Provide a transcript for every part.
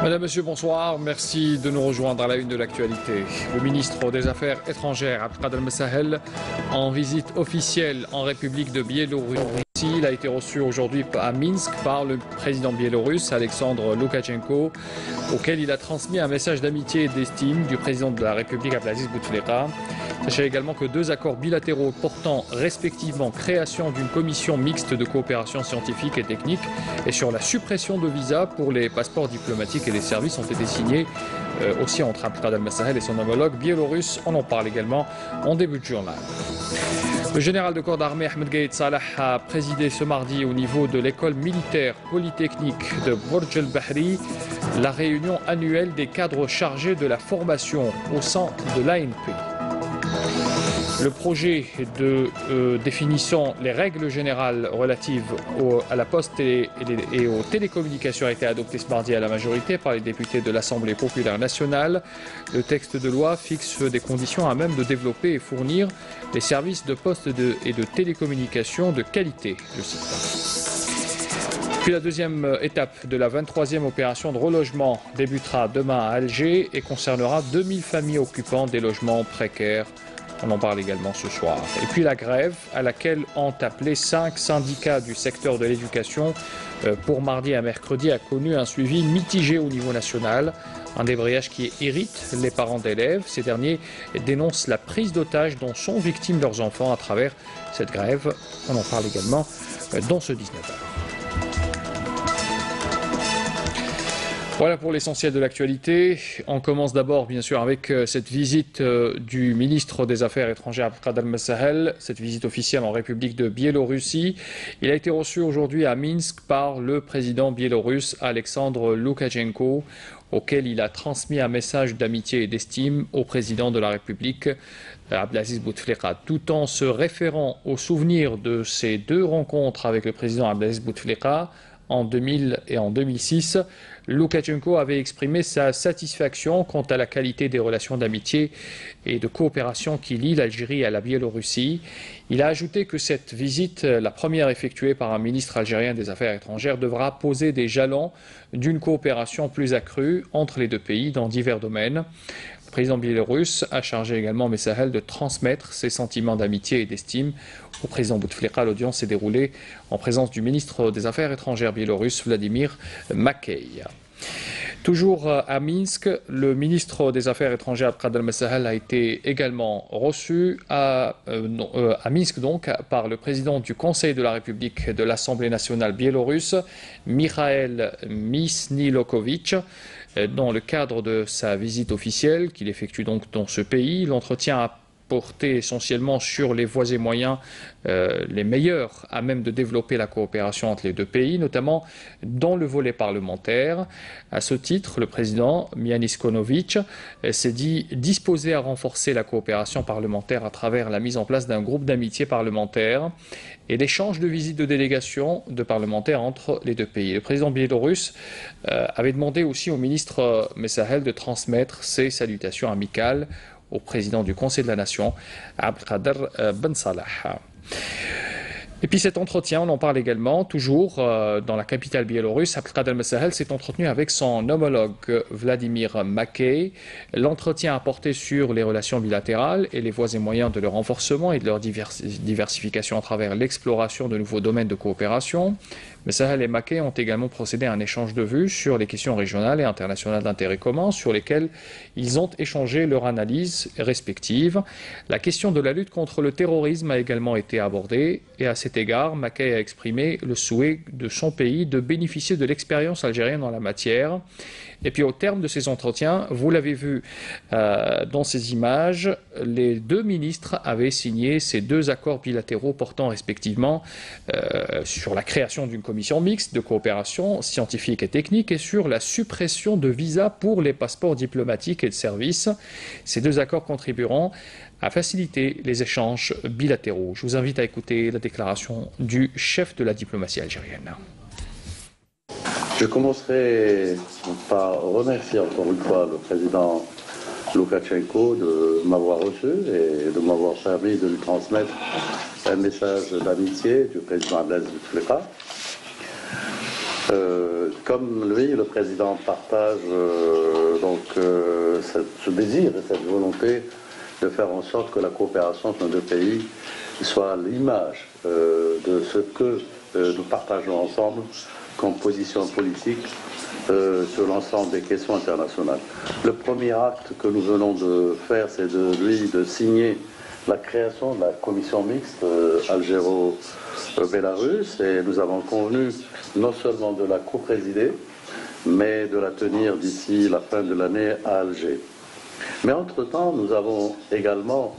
Madame, Monsieur, bonsoir. Merci de nous rejoindre à la une de l'actualité. Le ministre des Affaires étrangères, Abdelkader Messahel, en visite officielle en République de Biélorussie. Il a été reçu aujourd'hui à Minsk par le président biélorusse, Alexandre Loukachenko, auquel il a transmis un message d'amitié et d'estime du président de la République, Abdelaziz Bouteflika. Sachez également que deux accords bilatéraux portant respectivement création d'une commission mixte de coopération scientifique et technique et sur la suppression de visas pour les passeports diplomatiques et les services ont été signés aussi entre Abdelkader Messahel et son homologue biélorusse. On en parle également en début de journal. Le général de corps d'armée Ahmed Gaïd Salah a présidé ce mardi au niveau de l'école militaire polytechnique de Bourj el-Bahri la réunion annuelle des cadres chargés de la formation au sein de l'ANP. Le projet de définissant les règles générales relatives à la poste et aux télécommunications a été adopté ce mardi à la majorité par les députés de l'Assemblée populaire nationale. Le texte de loi fixe des conditions à même de développer et fournir les services de poste et de télécommunications de qualité, je cite. Puis la deuxième étape de la 23e opération de relogement débutera demain à Alger et concernera 2000 familles occupant des logements précaires. On en parle également ce soir. Et puis la grève à laquelle ont appelé 5 syndicats du secteur de l'éducation pour mardi à mercredi a connu un suivi mitigé au niveau national. Un débrayage qui irrite les parents d'élèves. Ces derniers dénoncent la prise d'otages dont sont victimes leurs enfants à travers cette grève. On en parle également dans ce 19h. Voilà pour l'essentiel de l'actualité. On commence d'abord bien sûr avec cette visite du ministre des Affaires étrangères Abdelkader Messahel, cette visite officielle en République de Biélorussie. Il a été reçu aujourd'hui à Minsk par le président biélorusse Alexandre Loukachenko, auquel il a transmis un message d'amitié et d'estime au président de la République Abdelaziz Bouteflika. Tout en se référant au souvenir de ces deux rencontres avec le président Abdelaziz Bouteflika en 2000 et en 2006, Loukachenko avait exprimé sa satisfaction quant à la qualité des relations d'amitié et de coopération qui lient l'Algérie à la Biélorussie. Il a ajouté que cette visite, la première effectuée par un ministre algérien des Affaires étrangères, devra poser des jalons d'une coopération plus accrue entre les deux pays dans divers domaines. Le président biélorusse a chargé également Messahel de transmettre ses sentiments d'amitié et d'estime au président Bouteflika. L'audience s'est déroulée en présence du ministre des Affaires étrangères biélorusse, Vladimir Makey. Toujours à Minsk, le ministre des Affaires étrangères Abdelkader Messahel a été également reçu à Minsk donc par le président du Conseil de la République de l'Assemblée nationale biélorusse, Mikhail Misnilokovitch. Dans le cadre de sa visite officielle qu'il effectue donc dans ce pays, l'entretien a porté essentiellement sur les voies et moyens les meilleurs à même de développer la coopération entre les deux pays, notamment dans le volet parlementaire. À ce titre, le président Mianis Konovic s'est dit disposé à renforcer la coopération parlementaire à travers la mise en place d'un groupe d'amitié parlementaire et l'échange de visites de délégations de parlementaires entre les deux pays. Le président biélorusse avait demandé aussi au ministre Messahel de transmettre ses salutations amicales au président du Conseil de la Nation, Abdelkader Ben Salah. Et puis cet entretien, on en parle également, toujours dans la capitale biélorusse. Abdelkader Messahel s'est entretenu avec son homologue Vladimir Makey. L'entretien a porté sur les relations bilatérales et les voies et moyens de leur renforcement et de leur diversification à travers l'exploration de nouveaux domaines de coopération. Messahel et Makey ont également procédé à un échange de vues sur les questions régionales et internationales d'intérêt commun sur lesquelles ils ont échangé leur analyse respective. La question de la lutte contre le terrorisme a également été abordée et à cet égard, Makey a exprimé le souhait de son pays de bénéficier de l'expérience algérienne en la matière. Et puis au terme de ces entretiens, vous l'avez vu dans ces images, les deux ministres avaient signé ces deux accords bilatéraux portant respectivement sur la création d'une commission mixte de coopération scientifique et technique et sur la suppression de visas pour les passeports diplomatiques et de services. Ces deux accords contribueront à faciliter les échanges bilatéraux. Je vous invite à écouter la déclaration du chef de la diplomatie algérienne. Je commencerai par remercier encore une fois le président Loukachenko de m'avoir reçu et de m'avoir permis de lui transmettre un message d'amitié du président Abdelaziz Bouteflika. Comme lui, le président partage ce désir et cette volonté de faire en sorte que la coopération entre nos deux pays soit l'image de ce que nous partageons ensemble comme position politique sur l'ensemble des questions internationales. Le premier acte que nous venons de faire, c'est de signer la création de la commission mixte algéro-bélarusse, et nous avons convenu non seulement de la co-présider, mais de la tenir d'ici la fin de l'année à Alger. Mais entre-temps, nous avons également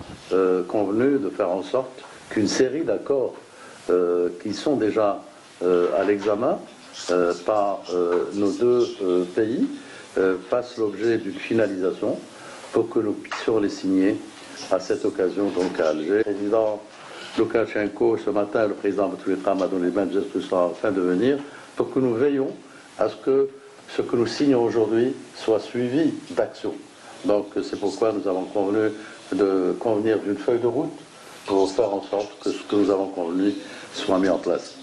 convenu de faire en sorte qu'une série d'accords qui sont déjà à l'examen par nos deux pays fassent l'objet d'une finalisation pour que nous puissions les signer à cette occasion donc à Alger. Le président Loukachenko, ce matin, le président Bouteflika m'a donné même instructions afin de venir pour que nous veillions à ce que ce que nous signons aujourd'hui soit suivi d'action. Donc c'est pourquoi nous avons convenu de convenir d'une feuille de route pour faire en sorte que ce que nous avons convenu soit mis en place.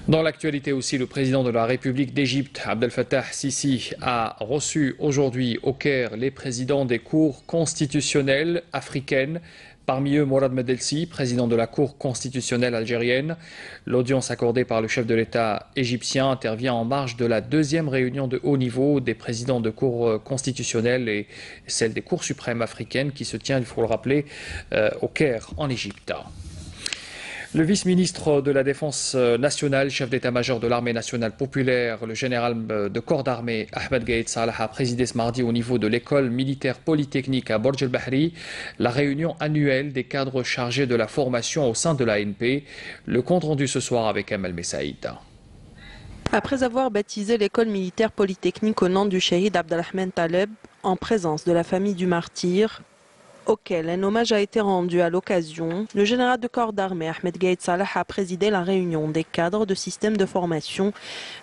Dans l'actualité aussi, le président de la République d'Égypte, Abdel Fattah Sisi, a reçu aujourd'hui au Caire les présidents des cours constitutionnelles africaines. Parmi eux, Mourad Medelsi, président de la Cour constitutionnelle algérienne. L'audience accordée par le chef de l'État égyptien intervient en marge de la deuxième réunion de haut niveau des présidents de cours constitutionnelles et celle des cours suprêmes africaines qui se tient, il faut le rappeler, au Caire, en Égypte. Le vice-ministre de la Défense nationale, chef d'état-major de l'armée nationale populaire, le général de corps d'armée Ahmed Gaïd Salah a présidé ce mardi au niveau de l'école militaire polytechnique à Borj el-Bahri la réunion annuelle des cadres chargés de la formation au sein de l'ANP. Le compte rendu ce soir avec Amal Messaïd. Après avoir baptisé l'école militaire polytechnique au nom du shahid Abdelrahman Taleb, en présence de la famille du martyr, auquel un hommage a été rendu à l'occasion, le général de corps d'armée Ahmed Gaïd Salah a présidé la réunion des cadres de système de formation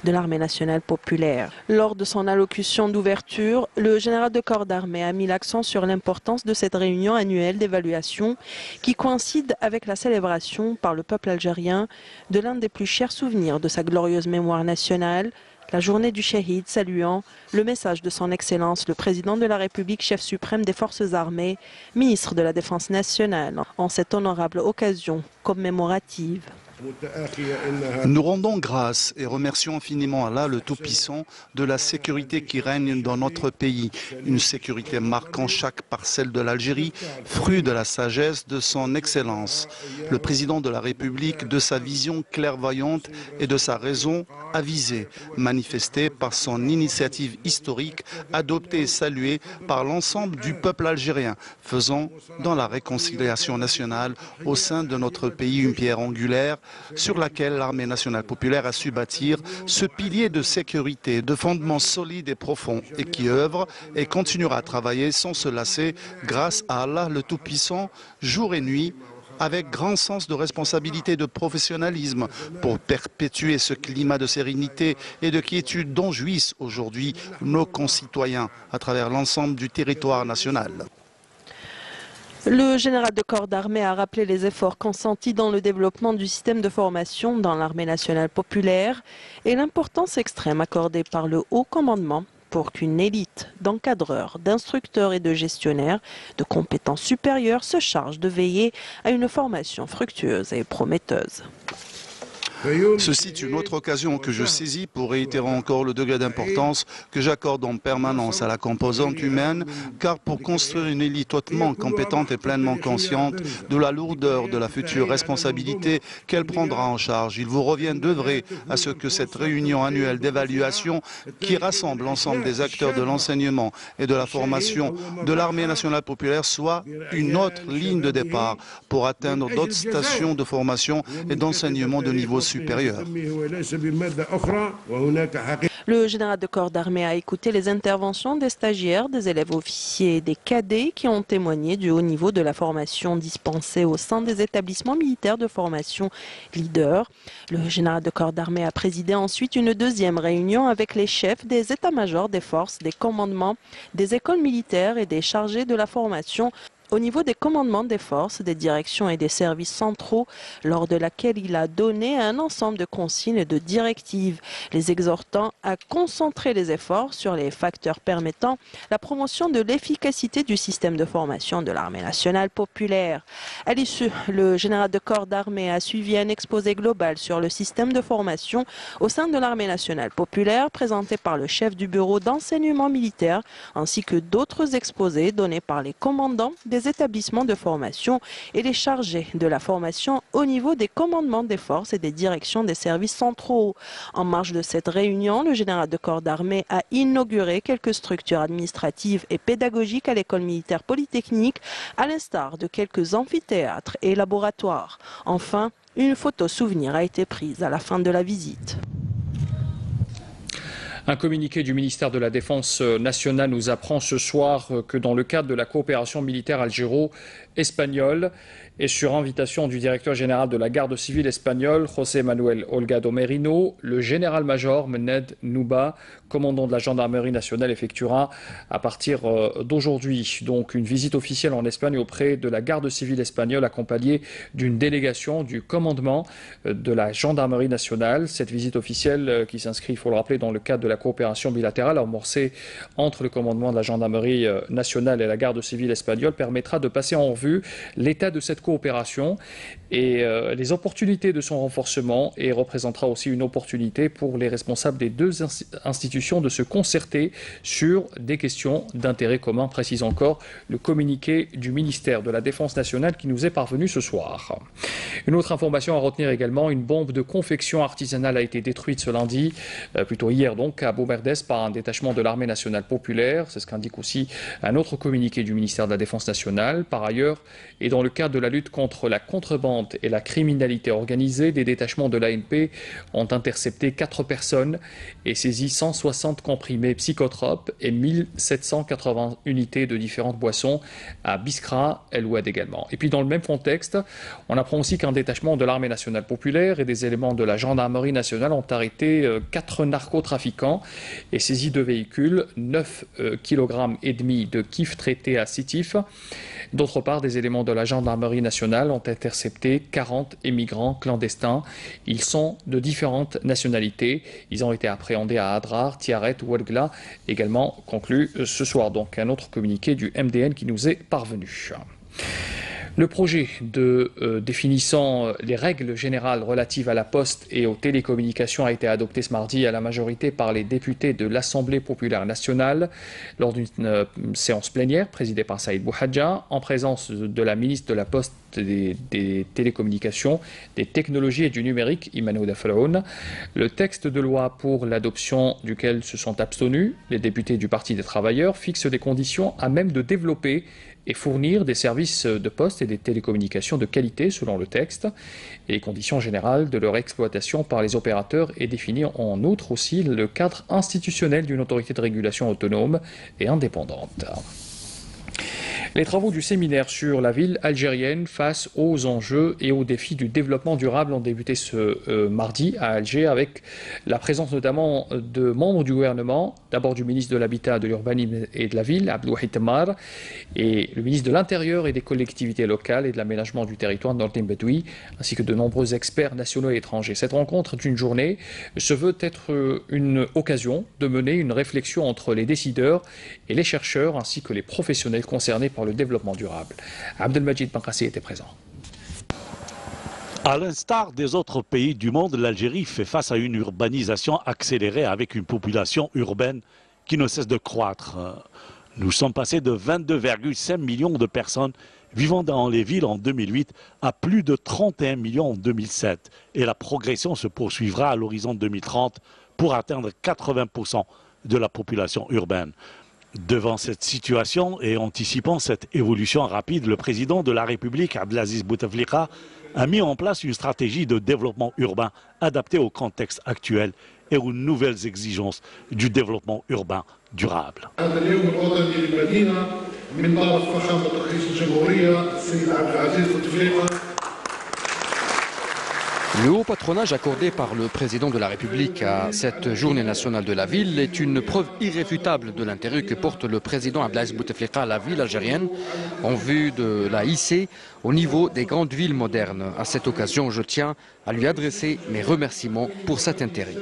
de l'armée nationale populaire. Lors de son allocution d'ouverture, le général de corps d'armée a mis l'accent sur l'importance de cette réunion annuelle d'évaluation qui coïncide avec la célébration par le peuple algérien de l'un des plus chers souvenirs de sa glorieuse mémoire nationale, la journée du Shahid, saluant le message de son Excellence, le président de la République, chef suprême des forces armées, ministre de la Défense nationale, en cette honorable occasion commémorative. Nous rendons grâce et remercions infiniment Allah, le Tout-Puissant, de la sécurité qui règne dans notre pays. Une sécurité marquant chaque parcelle de l'Algérie, fruit de la sagesse de son Excellence. Le président de la République, de sa vision clairvoyante et de sa raison avisée, manifestée par son initiative historique, adoptée et saluée par l'ensemble du peuple algérien, faisant dans la réconciliation nationale au sein de notre pays une pierre angulaire sur laquelle l'armée nationale populaire a su bâtir ce pilier de sécurité, de fondement solide et profond, et qui œuvre et continuera à travailler sans se lasser grâce à Allah le Tout-Puissant, jour et nuit, avec grand sens de responsabilité et de professionnalisme pour perpétuer ce climat de sérénité et de quiétude dont jouissent aujourd'hui nos concitoyens à travers l'ensemble du territoire national. Le général de corps d'armée a rappelé les efforts consentis dans le développement du système de formation dans l'armée nationale populaire et l'importance extrême accordée par le haut commandement pour qu'une élite d'encadreurs, d'instructeurs et de gestionnaires de compétences supérieures se charge de veiller à une formation fructueuse et prometteuse. Ceci est une autre occasion que je saisis pour réitérer encore le degré d'importance que j'accorde en permanence à la composante humaine, car pour construire une élite hautement compétente et pleinement consciente de la lourdeur de la future responsabilité qu'elle prendra en charge, il vous revient d'œuvrer à ce que cette réunion annuelle d'évaluation qui rassemble l'ensemble des acteurs de l'enseignement et de la formation de l'armée nationale populaire soit une autre ligne de départ pour atteindre d'autres stations de formation et d'enseignement de niveau supérieur. Le général de corps d'armée a écouté les interventions des stagiaires, des élèves officiers et des cadets qui ont témoigné du haut niveau de la formation dispensée au sein des établissements militaires de formation leader. Le général de corps d'armée a présidé ensuite une deuxième réunion avec les chefs des états-majors des forces, des commandements, des écoles militaires et des chargés de la formation au niveau des commandements des forces, des directions et des services centraux, lors de laquelle il a donné un ensemble de consignes et de directives, les exhortant à concentrer les efforts sur les facteurs permettant la promotion de l'efficacité du système de formation de l'armée nationale populaire. À l'issue, le général de corps d'armée a suivi un exposé global sur le système de formation au sein de l'armée nationale populaire présenté par le chef du bureau d'enseignement militaire ainsi que d'autres exposés donnés par les commandants des établissements de formation et les chargés de la formation au niveau des commandements des forces et des directions des services centraux. En marge de cette réunion, le général de corps d'armée a inauguré quelques structures administratives et pédagogiques à l'école militaire polytechnique, à l'instar de quelques amphithéâtres et laboratoires. Enfin, une photo souvenir a été prise à la fin de la visite. Un communiqué du ministère de la Défense nationale nous apprend ce soir que dans le cadre de la coopération militaire algéro-espagnole et sur invitation du directeur général de la garde civile espagnole, José Manuel Holgado Merino, le général-major Mened Nouba, commandant de la gendarmerie nationale, effectuera à partir d'aujourd'hui donc une visite officielle en Espagne auprès de la garde civile espagnole accompagnée d'une délégation du commandement de la gendarmerie nationale. Cette visite officielle qui s'inscrit, il faut le rappeler, dans le cadre de la coopération bilatérale amorcée entre le commandement de la gendarmerie nationale et la garde civile espagnole permettra de passer en revue l'état de cette coopération et les opportunités de son renforcement et représentera aussi une opportunité pour les responsables des deux institutions de se concerter sur des questions d'intérêt commun, précise encore le communiqué du ministère de la Défense nationale qui nous est parvenu ce soir. Une autre information à retenir également, une bombe de confection artisanale a été détruite ce lundi, plutôt hier donc, à Boumerdès par un détachement de l'armée nationale populaire. C'est ce qu'indique aussi un autre communiqué du ministère de la Défense nationale. Par ailleurs, et dans le cadre de la lutte contre la contrebande et la criminalité organisée, des détachements de l'ANP ont intercepté 4 personnes et saisi 160 comprimés psychotropes et 1780 unités de différentes boissons à Biskra, El Oued également. Et puis dans le même contexte, on apprend aussi qu'un détachement de l'armée nationale populaire et des éléments de la gendarmerie nationale ont arrêté 4 narcotrafiquants et saisi 2 véhicules, 9,5 kg de kiff traités à Sétif. D'autre part, des éléments de la gendarmerie nationale ont intercepté 40 émigrants clandestins. Ils sont de différentes nationalités. Ils ont été appréhendés à Adrar, Tiaret, Ouelgla, également conclu ce soir. Donc un autre communiqué du MDN qui nous est parvenu. Le projet de définissant les règles générales relatives à la poste et aux télécommunications a été adopté ce mardi à la majorité par les députés de l'Assemblée populaire nationale lors d'une séance plénière présidée par Saïd Bouhadja en présence de la ministre de la Poste, des télécommunications, des technologies et du numérique, Imano Dafaloun. Le texte de loi pour l'adoption duquel se sont abstenus les députés du Parti des travailleurs fixe des conditions à même de développer et fournir des services de poste et des télécommunications de qualité selon le texte. Et les conditions générales de leur exploitation par les opérateurs et définir en outre aussi le cadre institutionnel d'une autorité de régulation autonome et indépendante. Les travaux du séminaire sur la ville algérienne face aux enjeux et aux défis du développement durable ont débuté ce mardi à Alger avec la présence notamment de membres du gouvernement, d'abord du ministre de l'Habitat, de l'Urbanisme et de la Ville, Abdelouahid Temmar, et le ministre de l'Intérieur et des collectivités locales et de l'aménagement du territoire, Nordin Bedoui, ainsi que de nombreux experts nationaux et étrangers. Cette rencontre d'une journée se veut être une occasion de mener une réflexion entre les décideurs et les chercheurs ainsi que les professionnels concernés par le développement durable. Abdelmajid Bankassi était présent. À l'instar des autres pays du monde, l'Algérie fait face à une urbanisation accélérée avec une population urbaine qui ne cesse de croître. Nous sommes passés de 22,5 millions de personnes vivant dans les villes en 2008 à plus de 31 millions en 2007. Et la progression se poursuivra à l'horizon 2030 pour atteindre 80% de la population urbaine. Devant cette situation et anticipant cette évolution rapide, le président de la République, Abdelaziz Bouteflika, a mis en place une stratégie de développement urbain adaptée au contexte actuel et aux nouvelles exigences du développement urbain durable. Le haut patronage accordé par le président de la République à cette journée nationale de la ville est une preuve irréfutable de l'intérêt que porte le président Abdelaziz Bouteflika à la ville algérienne en vue de la hisser au niveau des grandes villes modernes. À cette occasion, je tiens à lui adresser mes remerciements pour cet intérêt.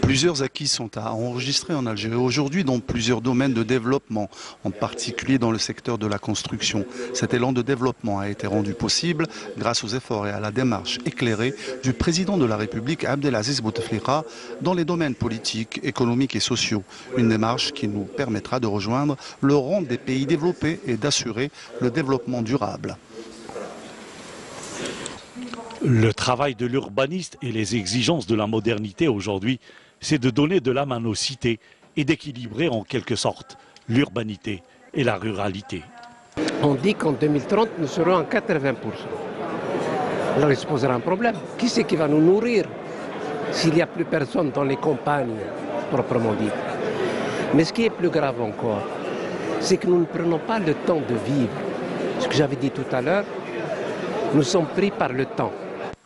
Plusieurs acquis sont à enregistrer en Algérie aujourd'hui dans plusieurs domaines de développement, en particulier dans le secteur de la construction. Cet élan de développement a été rendu possible grâce aux efforts et à la démarche éclairée du président de la République Abdelaziz Bouteflika dans les domaines politiques, économiques et sociaux. Une démarche qui nous permettra de rejoindre le rang des pays développés et d'assurer le développement durable. Le travail de l'urbaniste et les exigences de la modernité aujourd'hui, c'est de donner de l'âme à nos cités et d'équilibrer en quelque sorte l'urbanité et la ruralité. On dit qu'en 2030, nous serons en 80%. Alors il se posera un problème. Qui c'est qui va nous nourrir s'il n'y a plus personne dans les campagnes, proprement dit? Mais ce qui est plus grave encore, c'est que nous ne prenons pas le temps de vivre. Ce que j'avais dit tout à l'heure, nous sommes pris par le temps.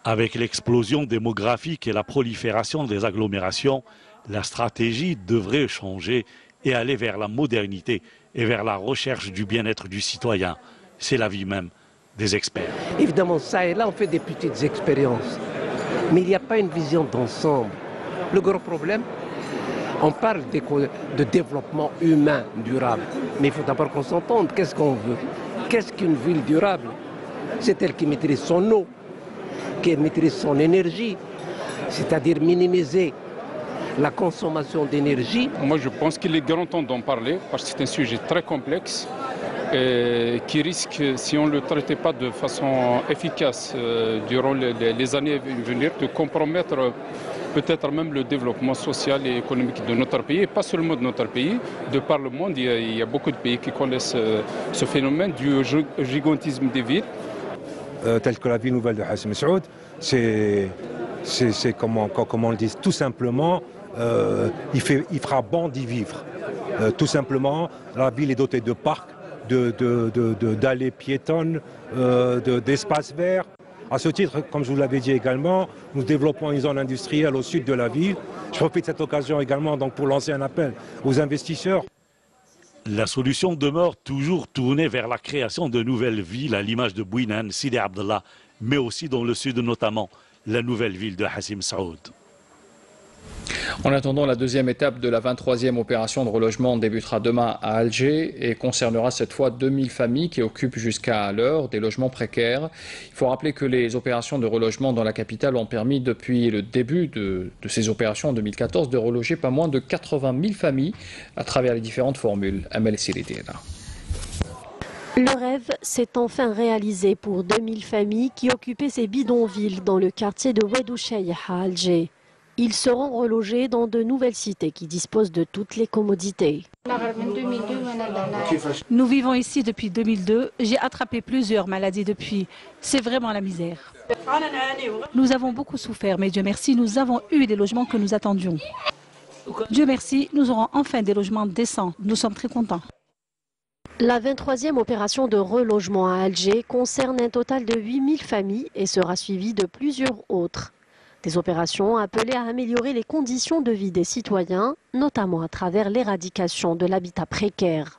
Avec l'explosion démographique et la prolifération des agglomérations, la stratégie devrait changer et aller vers la modernité et vers la recherche du bien-être du citoyen. C'est l'avis même des experts. Évidemment, ça et là, on fait des petites expériences. Mais il n'y a pas une vision d'ensemble. Le gros problème, on parle de développement humain durable. Mais il faut d'abord qu'on s'entende. Qu'est-ce qu'on veut? Qu'est-ce qu'une ville durable? C'est elle qui maîtrise son eau, qui maîtrise son énergie, c'est-à-dire minimiser la consommation d'énergie. Moi, je pense qu'il est grand temps d'en parler parce que c'est un sujet très complexe et qui risque, si on ne le traitait pas de façon efficace durant les années à venir, de compromettre peut-être même le développement social et économique de notre pays, et pas seulement de notre pays, de par le monde. Il y a beaucoup de pays qui connaissent ce phénomène du gigantisme des villes. Telle que la ville nouvelle de Hassim Saoud, c'est comment on le dit, tout simplement, il fera bon d'y vivre. Tout simplement, la ville est dotée de parcs, d'allées piétonnes, d'espaces verts. À ce titre, comme je vous l'avais dit également, nous développons une zone industrielle au sud de la ville. Je profite de cette occasion également donc, pour lancer un appel aux investisseurs. La solution demeure toujours tournée vers la création de nouvelles villes à l'image de Bouinan, Sidi Abdallah, mais aussi dans le sud notamment, la nouvelle ville de Hassim Saoud. En attendant, la deuxième étape de la 23e opération de relogement débutera demain à Alger et concernera cette fois 2000 familles qui occupent jusqu'à l'heure des logements précaires. Il faut rappeler que les opérations de relogement dans la capitale ont permis depuis le début de ces opérations en 2014 de reloger pas moins de 80 000 familles à travers les différentes formules. Amel Siridina. Le rêve s'est enfin réalisé pour 2000 familles qui occupaient ces bidonvilles dans le quartier de Oued-Oucheï à Alger. Ils seront relogés dans de nouvelles cités qui disposent de toutes les commodités. Nous vivons ici depuis 2002. J'ai attrapé plusieurs maladies depuis. C'est vraiment la misère. Nous avons beaucoup souffert, mais Dieu merci, nous avons eu des logements que nous attendions. Dieu merci, nous aurons enfin des logements décents. Nous sommes très contents. La 23e opération de relogement à Alger concerne un total de 8000 familles et sera suivie de plusieurs autres. Des opérations appelées à améliorer les conditions de vie des citoyens, notamment à travers l'éradication de l'habitat précaire.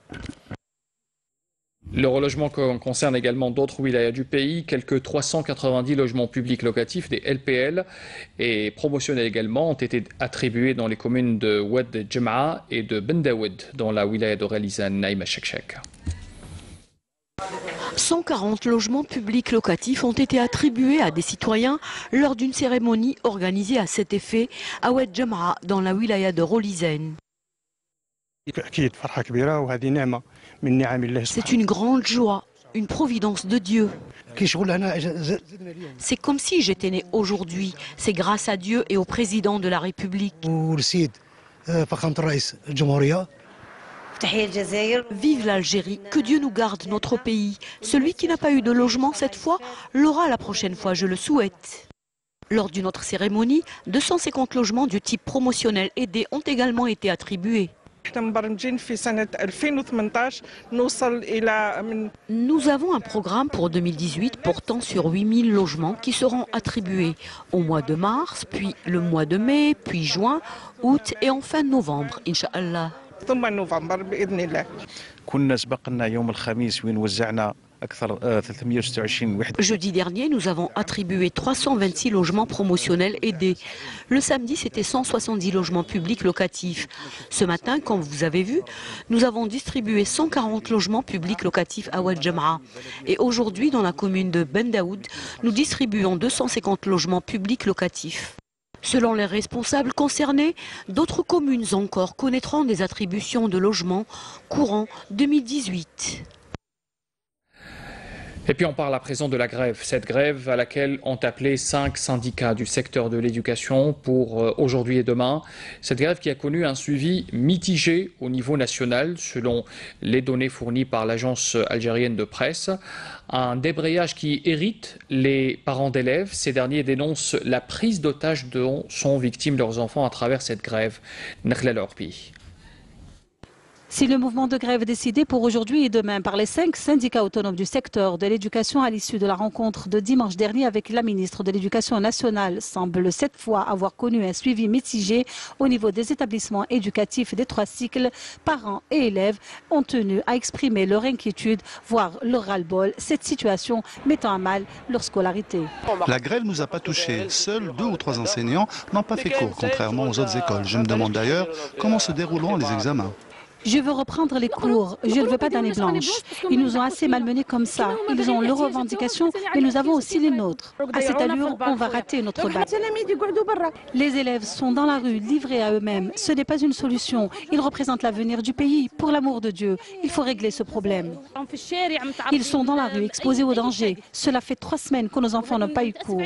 Le relogement concerne également d'autres wilayas du pays. Quelques 390 logements publics locatifs, des LPL, et promotionnels également, ont été attribués dans les communes de Oued Jema'a et de Bendaoud, dans la wilaya de Relizan, Naïma Chekchek. 140 logements publics locatifs ont été attribués à des citoyens lors d'une cérémonie organisée à cet effet à Oued Jema'a, dans la wilaya de Relizan. C'est une grande joie, une providence de Dieu. C'est comme si j'étais né aujourd'hui. C'est grâce à Dieu et au président de la République. Vive l'Algérie, que Dieu nous garde notre pays. Celui qui n'a pas eu de logement cette fois l'aura la prochaine fois, je le souhaite. Lors d'une autre cérémonie, 250 logements du type promotionnel aidé ont également été attribués. Nous avons un programme pour 2018 portant sur 8000 logements qui seront attribués au mois de mars, puis le mois de mai, puis juin, août et enfin novembre, Inch'Allah. Jeudi dernier, nous avons attribué 326 logements promotionnels aidés. Le samedi, c'était 170 logements publics locatifs. Ce matin, comme vous avez vu, nous avons distribué 140 logements publics locatifs à Oued Jama'a. Et aujourd'hui, dans la commune de Ben Daoud, nous distribuons 250 logements publics locatifs. Selon les responsables concernés, d'autres communes encore connaîtront des attributions de logements courant 2018. Et puis on parle à présent de la grève. Cette grève à laquelle ont appelé 5 syndicats du secteur de l'éducation pour aujourd'hui et demain. Cette grève qui a connu un suivi mitigé au niveau national selon les données fournies par l'agence algérienne de presse. Un débrayage qui irrite les parents d'élèves. Ces derniers dénoncent la prise d'otage dont sont victimes leurs enfants à travers cette grève. Nakhla Lorpi. Si le mouvement de grève décidé pour aujourd'hui et demain par les 5 syndicats autonomes du secteur de l'éducation à l'issue de la rencontre de dimanche dernier avec la ministre de l'Éducation nationale semble cette fois avoir connu un suivi mitigé au niveau des établissements éducatifs des 3 cycles, parents et élèves ont tenu à exprimer leur inquiétude, voire leur ras-le-bol, cette situation mettant à mal leur scolarité. La grève ne nous a pas touchés. Seuls 2 ou 3 enseignants n'ont pas fait cours, contrairement aux autres écoles. Je me demande d'ailleurs comment se dérouleront les examens. Je veux reprendre les cours. Je ne veux pas d'année blanche. Ils nous ont assez malmenés comme ça. Ils ont leurs revendications, mais nous avons aussi les nôtres. À cette allure, on va rater notre bac. Les élèves sont dans la rue, livrés à eux-mêmes. Ce n'est pas une solution. Ils représentent l'avenir du pays. Pour l'amour de Dieu, il faut régler ce problème. Ils sont dans la rue, exposés au danger. Cela fait 3 semaines que nos enfants n'ont pas eu cours.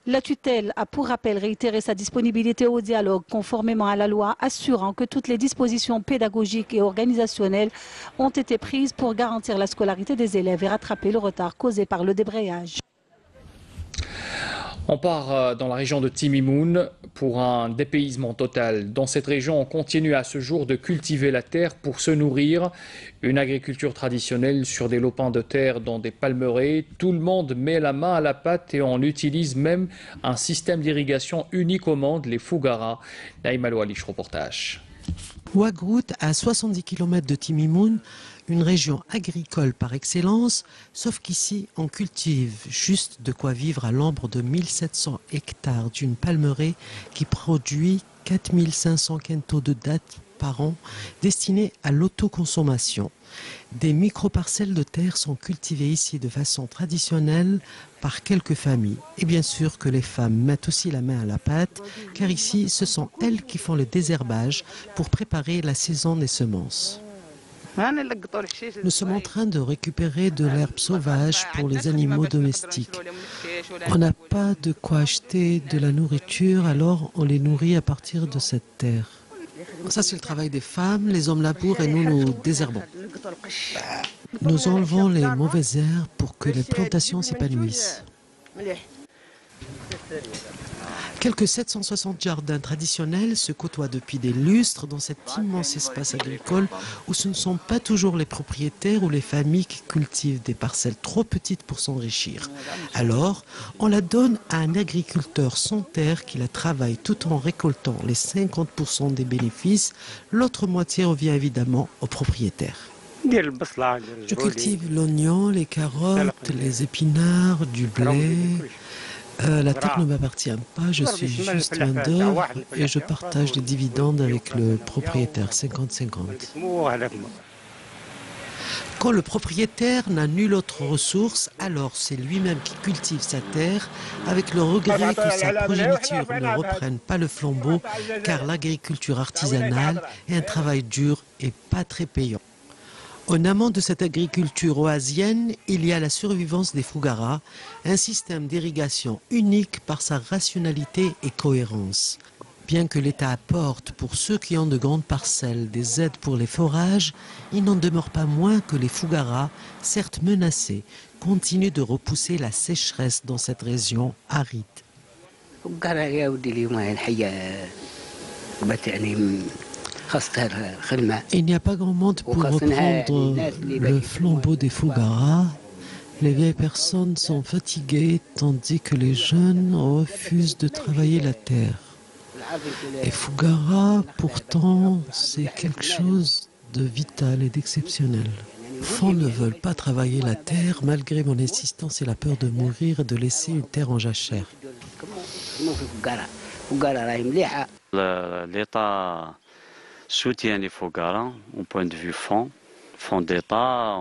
La tutelle a pour rappel réitéré sa disponibilité au dialogue conformément à la loi, assurant que toutes les dispositions pédagogiques et organisationnelles ont été prises pour garantir la scolarité des élèves et rattraper le retard causé par le débrayage. On part dans la région de Timimoun pour un dépaysement total. Dans cette région, on continue à ce jour de cultiver la terre pour se nourrir. Une agriculture traditionnelle sur des lopins de terre dans des palmeraies. Tout le monde met la main à la pâte et on utilise même un système d'irrigation unique au monde, les Fougara. Naïm Aloualish, reportage. Ouagrout, à 70 km de Timimoun, une région agricole par excellence, sauf qu'ici on cultive juste de quoi vivre à l'ombre de 1700 hectares d'une palmeraie qui produit 4500 quintaux de dattes par an destinés à l'autoconsommation. Des micro-parcelles de terre sont cultivées ici de façon traditionnelle par quelques familles. Et bien sûr que les femmes mettent aussi la main à la pâte, car ici ce sont elles qui font le désherbage pour préparer la saison des semences. Nous sommes en train de récupérer de l'herbe sauvage pour les animaux domestiques. On n'a pas de quoi acheter de la nourriture, alors on les nourrit à partir de cette terre. Ça, c'est le travail des femmes, les hommes labourent et nous, nous désherbons. Nous enlevons les mauvaises herbes pour que les plantations s'épanouissent. Quelques 760 jardins traditionnels se côtoient depuis des lustres dans cet immense espace agricole où ce ne sont pas toujours les propriétaires ou les familles qui cultivent des parcelles trop petites pour s'enrichir. Alors, on la donne à un agriculteur sans terre qui la travaille tout en récoltant les 50% des bénéfices. L'autre moitié revient évidemment aux propriétaires. Je cultive l'oignon, les carottes, les épinards, du blé. La terre ne m'appartient pas, je suis juste main-d'œuvre et je partage les dividendes avec le propriétaire, 50-50. Quand le propriétaire n'a nulle autre ressource, alors c'est lui-même qui cultive sa terre, avec le regret que sa progéniture ne reprenne pas le flambeau, car l'agriculture artisanale est un travail dur et pas très payant. En amont de cette agriculture oasienne, il y a la survivance des Fougara, un système d'irrigation unique par sa rationalité et cohérence. Bien que l'État apporte pour ceux qui ont de grandes parcelles des aides pour les forages, il n'en demeure pas moins que les Fougara, certes menacés, continuent de repousser la sécheresse dans cette région aride. Il n'y a pas grand monde pour reprendre le flambeau des Fougara. Les vieilles personnes sont fatiguées tandis que les jeunes refusent de travailler la terre. Et Fougara, pourtant, c'est quelque chose de vital et d'exceptionnel. Fons ne veulent pas travailler la terre malgré mon insistance et la peur de mourir et de laisser une terre en jachère. L'État soutient les Fougara au point de vue fonds d'État.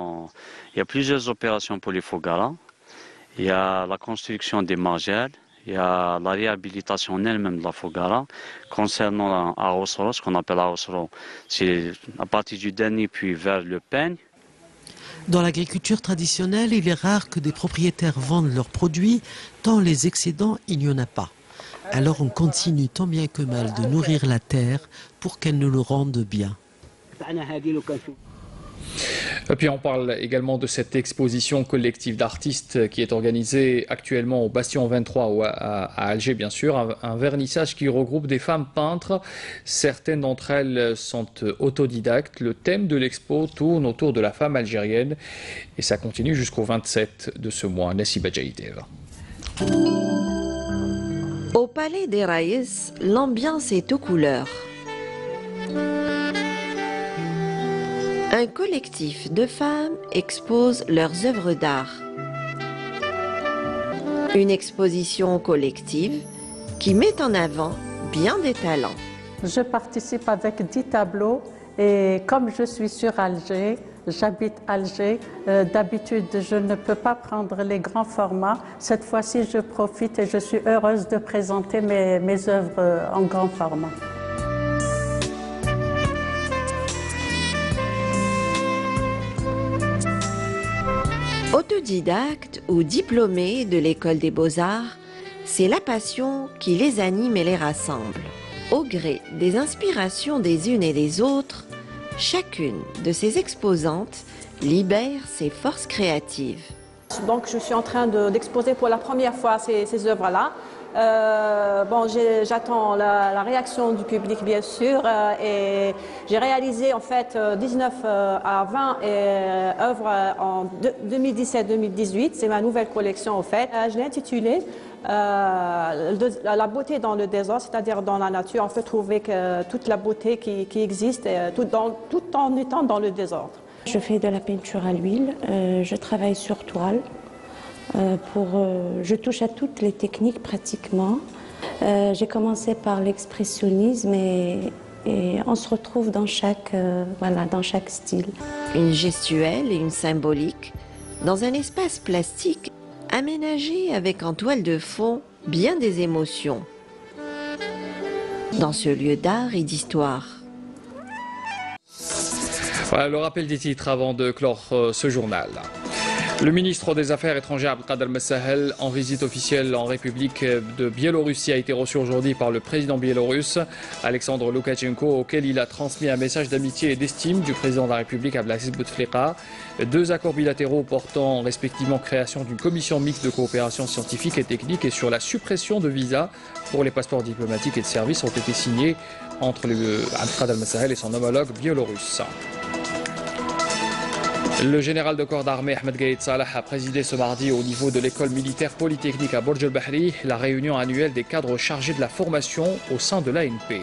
Il y a plusieurs opérations pour les Fougara. Il y a la construction des margelles, il y a la réhabilitation elle-même de la Fougara. Concernant Aosro, ce qu'on appelle Aosro, c'est à partir du dernier puits vers le peigne. Dans l'agriculture traditionnelle, il est rare que des propriétaires vendent leurs produits, tant les excédents, il n'y en a pas. Alors on continue tant bien que mal de nourrir la terre pour qu'elle nous le rende bien. Et puis on parle également de cette exposition collective d'artistes qui est organisée actuellement au Bastion 23 à Alger, bien sûr, un vernissage qui regroupe des femmes peintres. Certaines d'entre elles sont autodidactes. Le thème de l'expo tourne autour de la femme algérienne et ça continue jusqu'au 27 de ce mois. Nassiba Jaïdev. Au Palais des Raïs, l'ambiance est aux couleurs. Un collectif de femmes expose leurs œuvres d'art. Une exposition collective qui met en avant bien des talents. Je participe avec 10 tableaux et comme je suis sur Alger, j'habite Alger, d'habitude je ne peux pas prendre les grands formats. Cette fois-ci je profite et je suis heureuse de présenter mes œuvres en grand format. Autodidactes ou diplômés de l'école des beaux-arts, c'est la passion qui les anime et les rassemble. Au gré des inspirations des unes et des autres, chacune de ces exposantes libère ses forces créatives. Donc je suis en train d'exposer pour la première fois ces œuvres-là. J'attends la réaction du public bien sûr et j'ai réalisé en fait 19 à 20 œuvres en 2017-2018, c'est ma nouvelle collection en fait. Je l'ai intitulée La beauté dans le désordre, c'est-à-dire dans la nature, on peut trouver que toute la beauté qui existe tout en étant dans le désordre. Je fais de la peinture à l'huile, je travaille sur toile. Je touche à toutes les techniques pratiquement. J'ai commencé par l'expressionnisme et on se retrouve dans chaque style. Une gestuelle et une symbolique dans un espace plastique aménagé avec en toile de fond bien des émotions. Dans ce lieu d'art et d'histoire. Voilà le rappel des titres avant de clore ce journal. Le ministre des Affaires étrangères Abdelkader Messahel, en visite officielle en République de Biélorussie, a été reçu aujourd'hui par le président biélorusse Alexandre Loukachenko, auquel il a transmis un message d'amitié et d'estime du président de la République Abdelaziz Bouteflika. 2 accords bilatéraux portant respectivement création d'une commission mixte de coopération scientifique et technique et sur la suppression de visas pour les passeports diplomatiques et de services ont été signés entre Abdelkader Messahel et son homologue biélorusse. Le général de corps d'armée Ahmed Gaïd Salah a présidé ce mardi au niveau de l'école militaire polytechnique à Borj el-Bahri la réunion annuelle des cadres chargés de la formation au sein de l'ANP.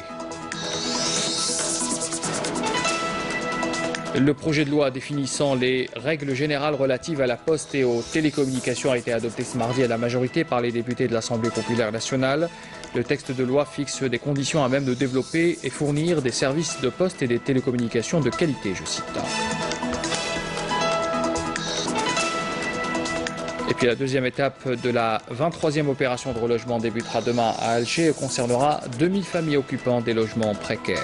Le projet de loi définissant les règles générales relatives à la poste et aux télécommunications a été adopté ce mardi à la majorité par les députés de l'Assemblée populaire nationale. Le texte de loi fixe des conditions à même de développer et fournir des services de poste et des télécommunications de qualité, je cite. Et puis la deuxième étape de la 23e opération de relogement débutera demain à Alger et concernera 2000 familles occupant des logements précaires.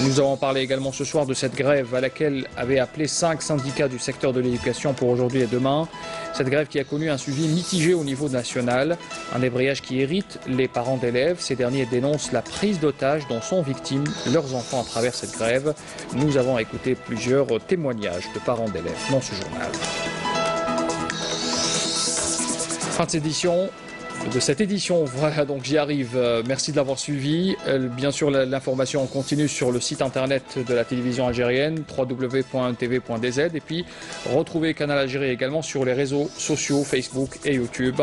Nous avons parlé également ce soir de cette grève à laquelle avaient appelé 5 syndicats du secteur de l'éducation pour aujourd'hui et demain. Cette grève qui a connu un suivi mitigé au niveau national, un débrayage qui irrite les parents d'élèves. Ces derniers dénoncent la prise d'otages dont sont victimes leurs enfants à travers cette grève. Nous avons écouté plusieurs témoignages de parents d'élèves dans ce journal. Fin de cette édition. de cette édition. Voilà, donc j'y arrive. Merci de l'avoir suivi. Bien sûr, l'information continue sur le site internet de la télévision algérienne, www.tv.dz. Et puis, retrouvez Canal Algérie également sur les réseaux sociaux, Facebook et YouTube.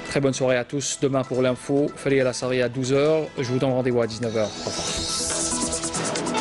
Très bonne soirée à tous. Demain pour l'info, Fali El Assari à 12h. Je vous donne rendez-vous à 19h. Au revoir.